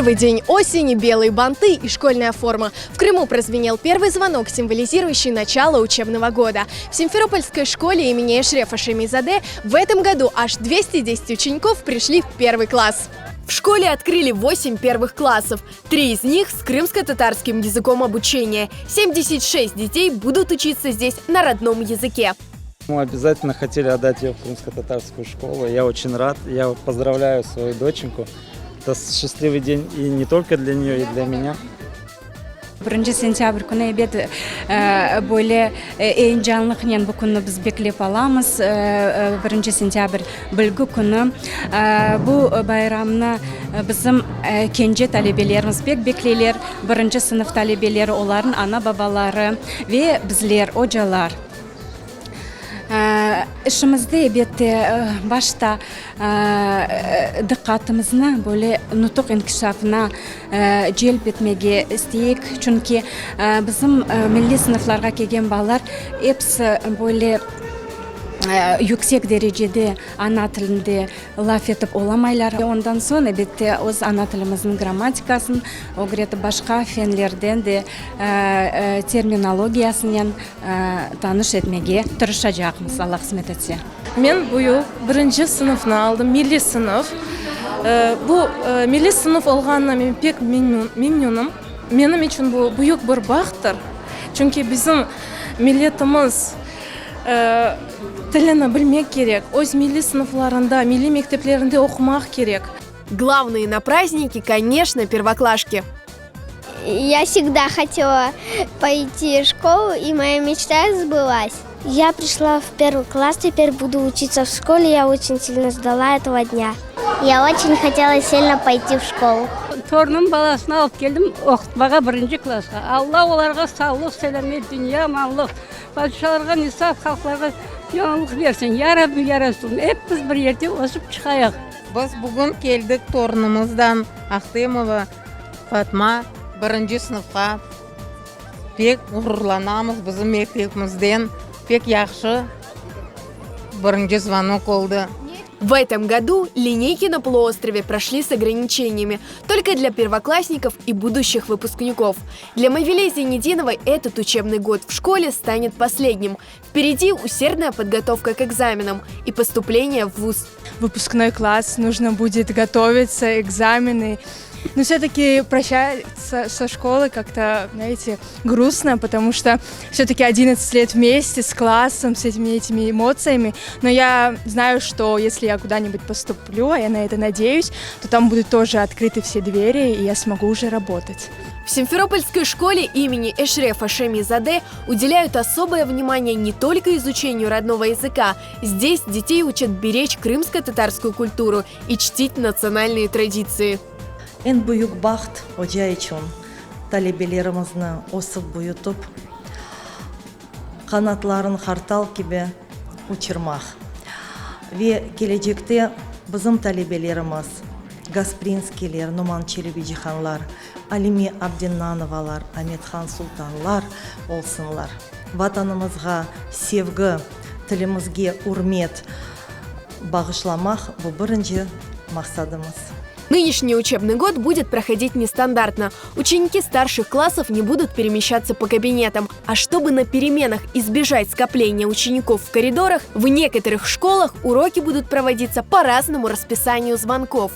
Первый день осени, белые банты и школьная форма. В Крыму прозвенел первый звонок, символизирующий начало учебного года. В Симферопольской школе имени Эшрефа Шемизаде в этом году аж 210 учеников пришли в первый класс. В школе открыли 8 первых классов. 3 из них с крымско-татарским языком обучения. 76 детей будут учиться здесь на родном языке. Мы обязательно хотели отдать ее в крымско-татарскую школу. Я очень рад. Я поздравляю свою доченьку. Это счастливый день и не только для нее, и для меня. 1 сентябрь күні бет böyle en canlықнен bu күні біз беклеп аламыз. 1 сентябрь білгі күні. Bu bayramны bizim кенже талебелеріміз беклелер. 1 сынып талебелері, олардың ана бабалары ve bizler, hocalar. İşimizde elbette başta dikkatimizni böyle nutuk inkişafına celp etmege isteyik. Çünkü bizim milli sınıflarga kelgen balalar hepsi böyle yüksek derecede ana tilinde laf etip olamaylar. Ondan sonra elbette öz ana tilimizin grammatikasını, başka fenlerden de terminologiyasından tanış etmege tırışacağımız, Allah kısmet etse. Ben bu yıl 1. sınıfını aldım, milli sınıf. Bu milli sınıf olğanına men pek memnunum. Benim için bu büyük bir baxtır. Çünkü bizim milletimiz тілini білмек керек, өз milli sınıflarında, milli мектептерінде оқымақ керек. Главные на празднике, конечно, первоклашки. Я всегда хотела пойти в школу, и моя мечта сбылась. Я пришла в 1 класс, теперь буду учиться в школе. Я очень сильно ждала этого дня. Я очень хотела сильно пойти в школу. Torunum balasını alıp geldim okutmağa 1. klasga. Allah onlara sağlık, selamet, dünya, mallık. Padişahlarga, nisaf, halklarga yanılık versin. Ya Rabbi, ya Resulüm. Hep biz bir yerde osip çıkayıq. Biz bugün geldik torunumuzdan Aqtemova Fatma 1. sınıfqa. Pek gururlanamız bizim mektebimizden. Pek yaxşı 1. звонок oldu. В этом году линейки на полуострове прошли с ограничениями только для первоклассников и будущих выпускников. Для Мавилей Зайнетдиновой этот учебный год в школе станет последним. Впереди усердная подготовка к экзаменам и поступление в вуз. Выпускной класс, нужно будет готовиться, экзамены. Но все-таки прощаться со школой как-то, знаете, грустно, потому что все-таки 11 лет вместе с классом, с этими эмоциями. Но я знаю, что если я куда-нибудь поступлю, а я на это надеюсь, то там будут тоже открыты все двери, и я смогу уже работать. В Симферопольской школе имени Эшрефа Шемизаде уделяют особое внимание не только изучению родного языка. Здесь детей учат беречь крымско-татарскую культуру и чтить национальные традиции. En büyük baxt hoca için talebelerimizni osip buyutup kanatlarını kartal gibi uçurmak. Ve gelecekte bizim talebelerimiz Gasprinskiler, Numan Çelebijihanlar, Alimi Abdinanovalar, Ahmetxan Sultanlar olsunlar. Vatanımızga sevgi, tilimizge hürmet bağışlamak bu birinci maksadımız. Нынешний учебный год будет проходить нестандартно. Ученики старших классов не будут перемещаться по кабинетам. А чтобы на переменах избежать скопления учеников в коридорах, в некоторых школах уроки будут проводиться по разному расписанию звонков.